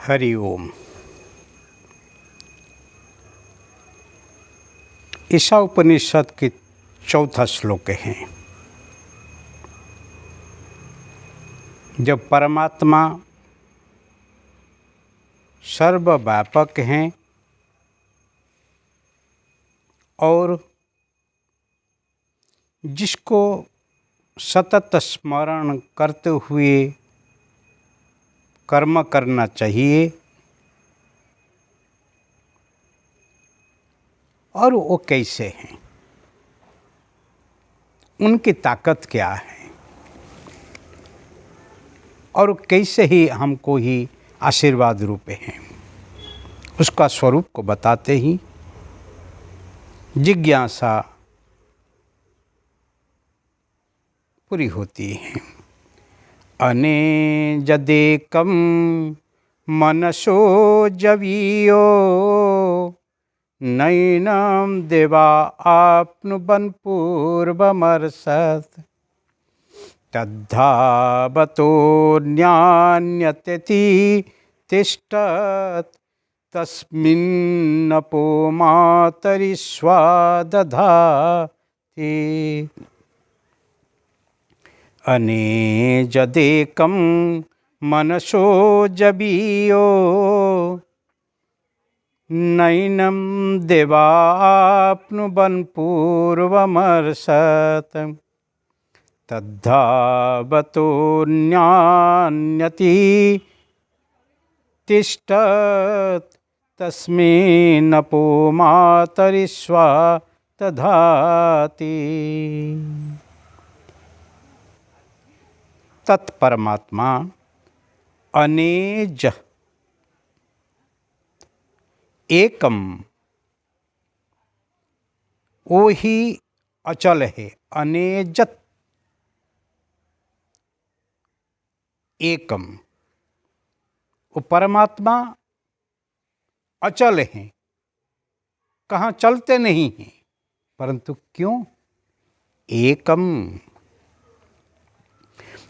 हरि ओम। ईशा उपनिषद के चौथा श्लोक है। जब परमात्मा सर्वव्यापक हैं और जिसको सतत स्मरण करते हुए कर्म करना चाहिए और वो कैसे हैं, उनकी ताकत क्या है और कैसे ही हमको ही आशीर्वाद रूपे हैं, उसका स्वरूप को बताते ही जिज्ञासा पूरी होती है। अनेजदेकं मनसो जवीयो नैनं देवा आप्नुवन् पूर्वमर्षत् तद्धावतोऽन्यान्यतति तिष्ठत् तस्मिन्नपो मातरिश्वा दधाति। अनेजदेकं मनसो जवीयो नैनं देवाप्नुवन् पूर्वमर्षत् तद्धावतोऽन्यान्यति तिष्ठत् तस्मिन्नपो मातरिश्वा दधाति। तत्परमात्मा अनेज एकम, वो ही अचल है। अनेजत एकम, वो परमात्मा अचल हैं, कहाँ चलते नहीं हैं, परंतु क्यों? एकम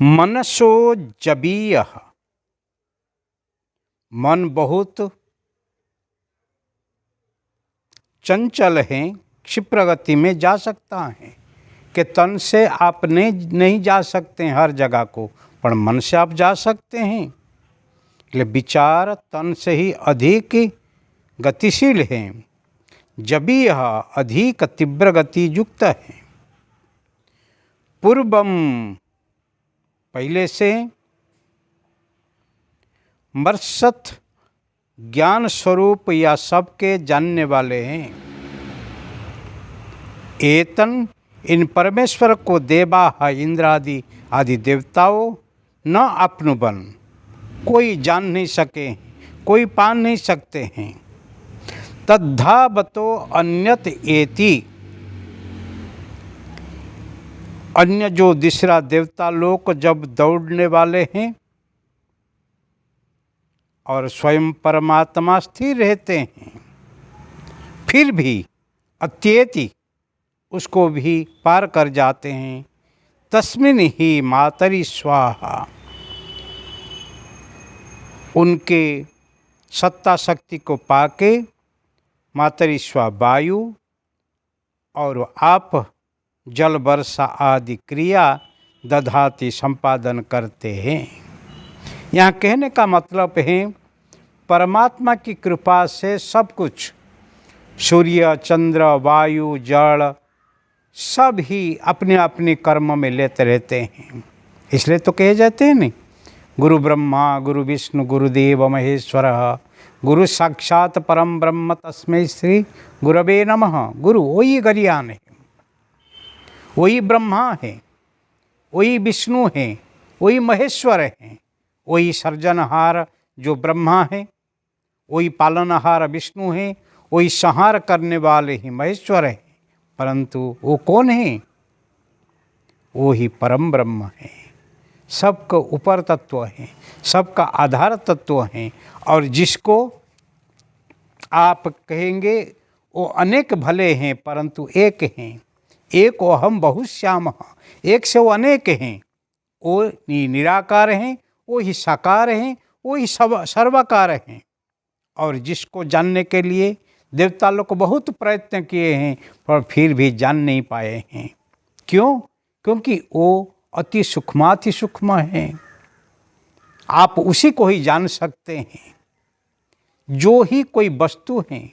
मनसो जबीय, मन बहुत चंचल है, क्षिप्र गति में जा सकता है कि तन से आप नहीं जा सकते हैं हर जगह को, पर मन से आप जा सकते हैं। इसलिए विचार तन से ही अधिक गतिशील है, जबीय अधिक तीव्र गति युक्त है। पूर्वम पहले से, मर्षत ज्ञान स्वरूप या सबके जानने वाले हैं। एतन इन परमेश्वर को देवा इंद्रादि आदि देवताओं न अपनुबन, कोई जान नहीं सके, कोई पान नहीं सकते हैं। तद्धावतो अन्यत एति, अन्य जो दूसरा देवता लोग जब दौड़ने वाले हैं और स्वयं परमात्मा स्थिर रहते हैं, फिर भी अत्येति उसको भी पार कर जाते हैं। तस्मिन् ही मातरि स्वाहा, उनके सत्ता शक्ति को पाके मातरि स्वा वायु और आप जल वर्षा आदि क्रिया दधाति संपादन करते हैं। यहाँ कहने का मतलब है परमात्मा की कृपा से सब कुछ, सूर्य चंद्र वायु जल सब ही अपने अपने कर्म में लेते रहते हैं। इसलिए तो कहे जाते हैं नहीं, गुरु ब्रह्मा गुरु विष्णु गुरुदेव महेश्वर गुरु साक्षात परम ब्रह्म तस्मै श्री गुरवे नमः। गुरु वही गरियान है, वही ब्रह्मा है, वही विष्णु है, वही महेश्वर है, वही सर्जनहार जो ब्रह्मा है, वही पालनहार विष्णु है, वही संहार करने वाले ही महेश्वर है। परंतु वो कौन है? वो ही परम ब्रह्म है, सबका ऊपर तत्व है, सबका आधार तत्व है। और जिसको आप कहेंगे वो अनेक भले हैं परंतु एक हैं, एक अहम बहुश्याम, एक से वो अनेक हैं। वो निराकार हैं, वो ही साकार हैं, वही सर्वकार हैं। और जिसको जानने के लिए देवता लोग को बहुत प्रयत्न किए हैं पर फिर भी जान नहीं पाए हैं। क्यों? क्योंकि वो अति सूक्ष्माति सूक्ष्म है। आप उसी को ही जान सकते हैं। जो ही कोई वस्तु है,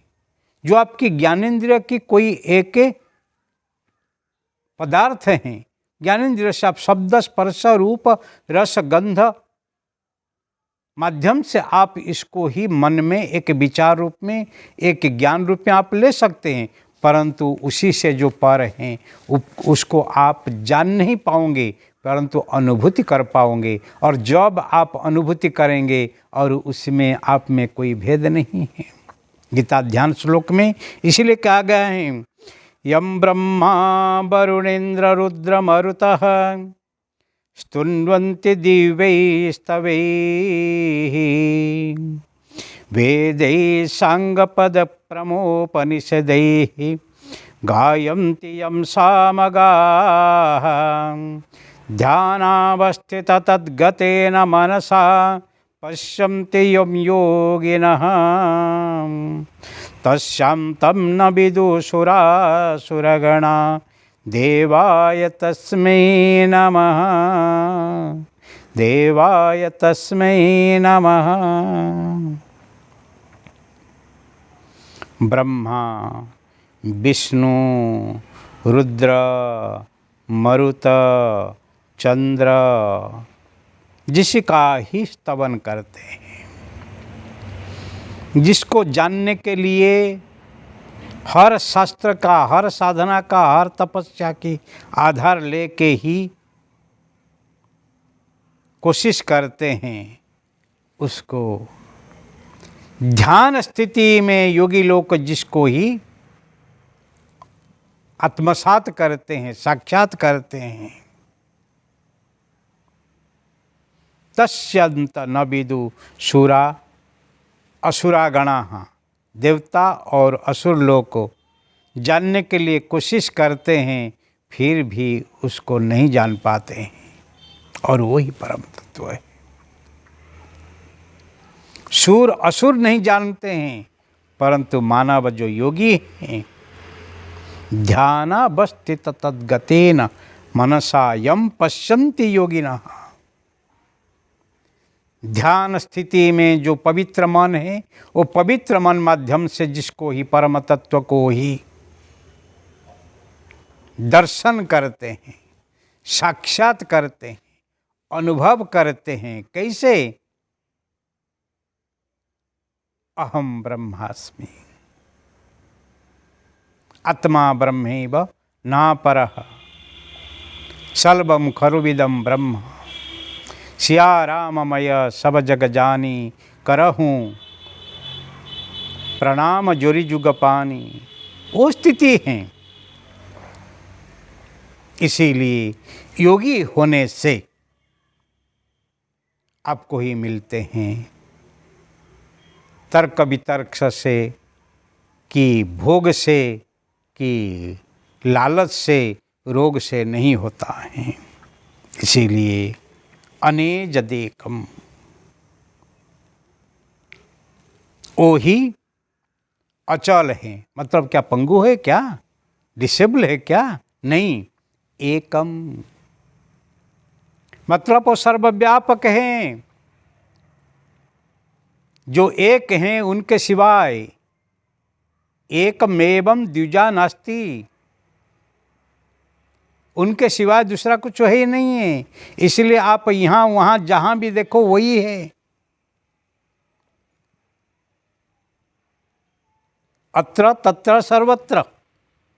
जो आपकी ज्ञानेंद्रिय की कोई एक पदार्थ हैं, ज्ञानेंद्रिय से आप शब्द स्पर्श रूप रस गंध माध्यम से आप इसको ही मन में एक विचार रूप में, एक ज्ञान रूप में आप ले सकते हैं, परंतु उसी से जो पर हैं उसको आप जान नहीं पाओगे, परंतु अनुभूति कर पाओगे। और जब आप अनुभूति करेंगे और उसमें आप में कोई भेद नहीं है। गीता ध्यान श्लोक में इसीलिए कहा गया है, यम ब्रह्मा वरुणेन्द्र रुद्र मरुतः स्तुन्वन्ति दिव्यैस्तवैः वेदैः साङ्गपदप्रमोपनिषदैः गायन्ति यं सामगाः ध्यानावस्थित तद्गतेन मनसा पश्यन्ति यं योगिनः तस्यां तं न विदुषुरासुरगणा देवाय तस्मै नमः, देवाय तस्मै नमः। ब्रह्मा विष्णु रुद्र मरुत चंद्र जिसका ही स्तवन करते हैं, जिसको जानने के लिए हर शास्त्र का, हर साधना का, हर तपस्या की आधार लेके ही कोशिश करते हैं, उसको ध्यान स्थिति में योगी लोग जिसको ही आत्मसात करते हैं, साक्षात करते हैं, तस्यंत न विदु सुरा असुरागणा, देवता और असुर लोग को जानने के लिए कोशिश करते हैं, फिर भी उसको नहीं जान पाते हैं। और वही परम तत्व है। सूर असुर नहीं जानते हैं, परंतु मानव जो योगी हैं, ध्यानावस्थित तद्गतेन मनसा यम पश्यन्ति योगिनः, ध्यान स्थिति में जो पवित्र मन है, वो पवित्र मन माध्यम से जिसको ही परम तत्व को ही दर्शन करते हैं, साक्षात करते हैं, अनुभव करते हैं। कैसे? अहम ब्रह्मास्मि, आत्मा ब्रह्मैव नापरः, सर्वं खलुविदं ब्रह्म, सिया राममय सब जग जानी, करहूँ प्रणाम जोरी जुग पानी। वो स्थिति है। इसीलिए योगी होने से आपको ही मिलते हैं। तर्क वितर्क से, कि भोग से, कि लालच से, रोग से नहीं होता है। इसीलिए अनेज देखम, वो ही अचल है। मतलब क्या पंगु है क्या? डिसेबल है क्या? नहीं, एकम मतलब वो सर्वव्यापक हैं। जो एक हैं उनके सिवाय एकमेवं द्विजा नास्ति, उनके सिवाय दूसरा कुछ है ही नहीं है। इसलिए आप यहाँ वहाँ जहाँ भी देखो वही है। अत्र तत्र सर्वत्र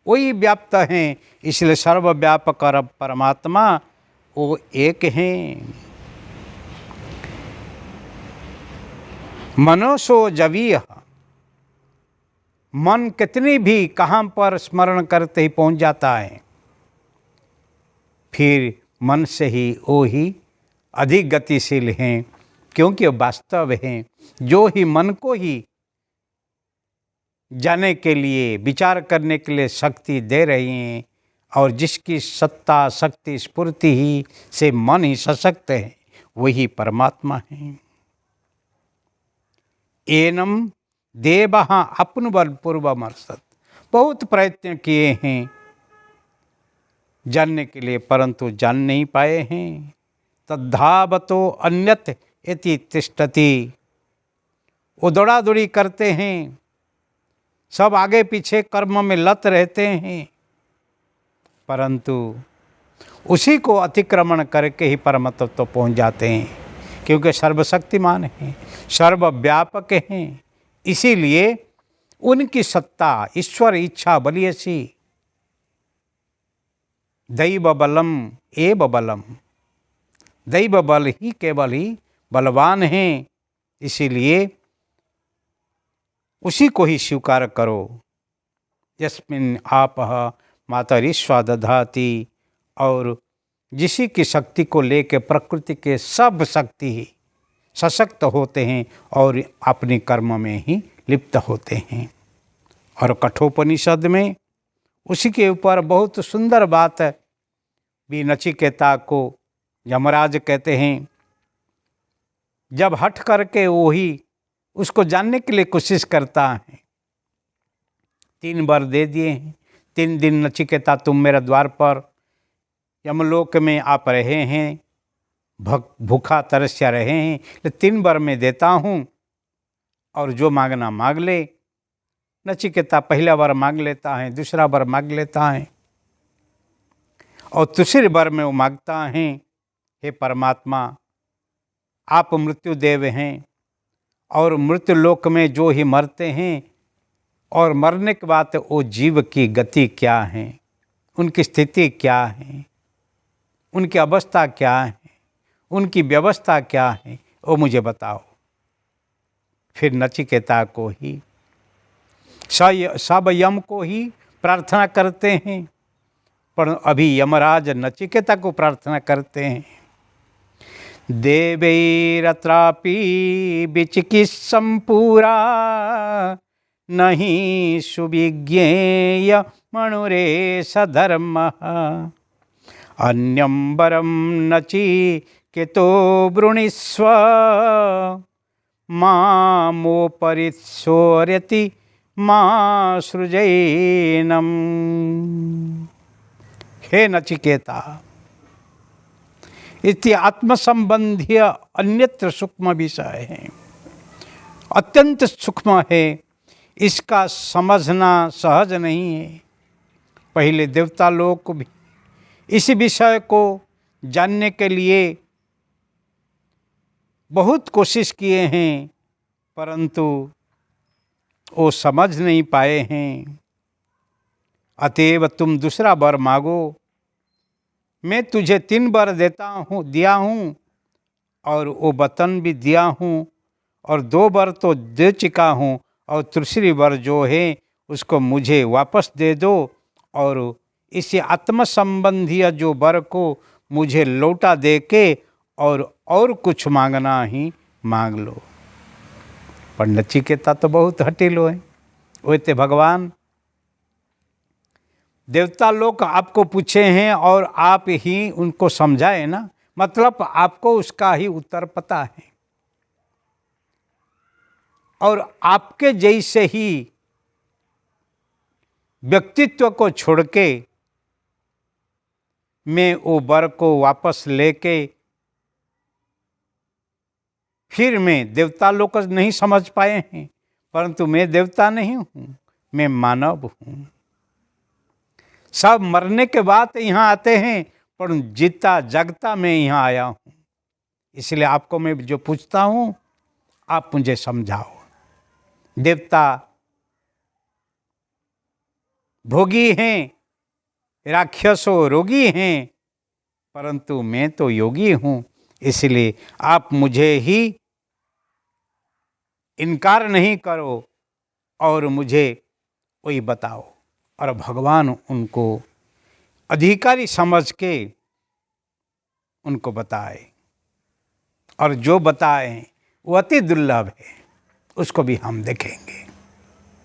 वही व्याप्त हैं। इसलिए सर्वव्यापक परमात्मा वो एक हैं। मनोसो जवीय, मन कितनी भी कहाँ पर स्मरण करते ही पहुँच जाता है। फिर मन से ही वो ही अधिक गतिशील हैं, क्योंकि वो वास्तव हैं। जो ही मन को ही जाने के लिए, विचार करने के लिए शक्ति दे रही हैं, और जिसकी सत्ता शक्ति स्फूर्ति ही से मन ही सशक्त है, वही परमात्मा है। एनम देवः अपनुबल पूर्वमर्शत। बहुत प्रयत्न किए हैं जानने के लिए, परंतु जान नहीं पाए हैं। तद्धावतो अन्यत इति तिष्ठति। वो दौड़ा दौड़ी करते हैं, सब आगे पीछे कर्म में लत रहते हैं, परंतु उसी को अतिक्रमण करके ही परम तत्व तो पहुँच जाते हैं, क्योंकि सर्वशक्तिमान हैं, सर्वव्यापक हैं। इसीलिए उनकी सत्ता ईश्वर इच्छा बलियसी दैव बलम एव बलम। दैव बल ही केवल ही बलवान हैं, इसीलिए उसी को ही स्वीकार करो। यस्मिन् आपः मातरिश्वा दधाति। और जिसी की शक्ति को लेकर प्रकृति के सब शक्ति ही सशक्त होते हैं और अपने कर्म में ही लिप्त होते हैं। और कठोपनिषद में उसी के ऊपर बहुत सुंदर बात भी नचिकेता को यमराज कहते हैं। जब हट करके वो ही उसको जानने के लिए कोशिश करता है, 3 वर दे दिए हैं। 3 दिन नचिकेता तुम मेरे द्वार पर यमलोक में आप रहे हैं, भूखा तरस्या रहे हैं, 3 वर में देता हूँ और जो मांगना मांग ले। नचिकेता पहला वर मांग लेता है, दूसरा वर मांग लेता है और तीसरे वर में वो मांगता है, हे परमात्मा आप मृत्युदेव हैं और मृत्यु लोक में जो ही मरते हैं और मरने के बाद वो जीव की गति क्या है, उनकी स्थिति क्या है, उनकी अवस्था क्या है, उनकी व्यवस्था क्या है, वो मुझे बताओ। फिर नचिकेता को ही सब यम को ही प्रार्थना करते हैं, पर अभी यमराज नचिकेता को प्रार्थना करते हैं। देवैरत्रापि विचिकित्सं पुरा नहीं सुविज्ञेय मणुरेश धर्मः। अन्यं वरं नचिकेतो वृणीष्व मामोपरिशोर्यति मां सृजैनम्। हे नचिकेता, इति आत्मसंबंधी अन्यत्र सूक्ष्म विषय है, अत्यंत सूक्ष्म है, इसका समझना सहज नहीं है। पहले देवता लोग को भी इस विषय को जानने के लिए बहुत कोशिश किए हैं, परंतु वो समझ नहीं पाए हैं। अतएव तुम दूसरा वर मांगो। मैं तुझे 3 वर दिया हूँ और वो वतन भी दिया हूँ और 2 वर तो दे चुका हूँ और तीसरी वर जो है उसको मुझे वापस दे दो और इसी आत्म संबंधी जो वर को मुझे लौटा दे के और कुछ मांगना ही मांग लो। पर नचिकेता तो बहुत हठीलो है। वो ते भगवान देवता लोग आपको पूछे हैं और आप ही उनको समझाए ना, मतलब आपको उसका ही उत्तर पता है और आपके जैसे ही व्यक्तित्व को छोड़ के मैं वो वर को वापस लेके फिर मैं देवता लोग नहीं समझ पाए हैं, परंतु मैं देवता नहीं हूँ, मैं मानव हूँ। सब मरने के बाद यहाँ आते हैं, पर जीता जगता मैं यहाँ आया हूँ। इसलिए आपको मैं जो पूछता हूँ आप मुझे समझाओ। देवता भोगी हैं, राक्षसो रोगी हैं, परंतु मैं तो योगी हूँ, इसलिए आप मुझे ही इनकार नहीं करो और मुझे वही बताओ। और भगवान उनको अधिकारी समझ के उनको बताए और जो बताए वो अति दुर्लभ है, उसको भी हम देखेंगे।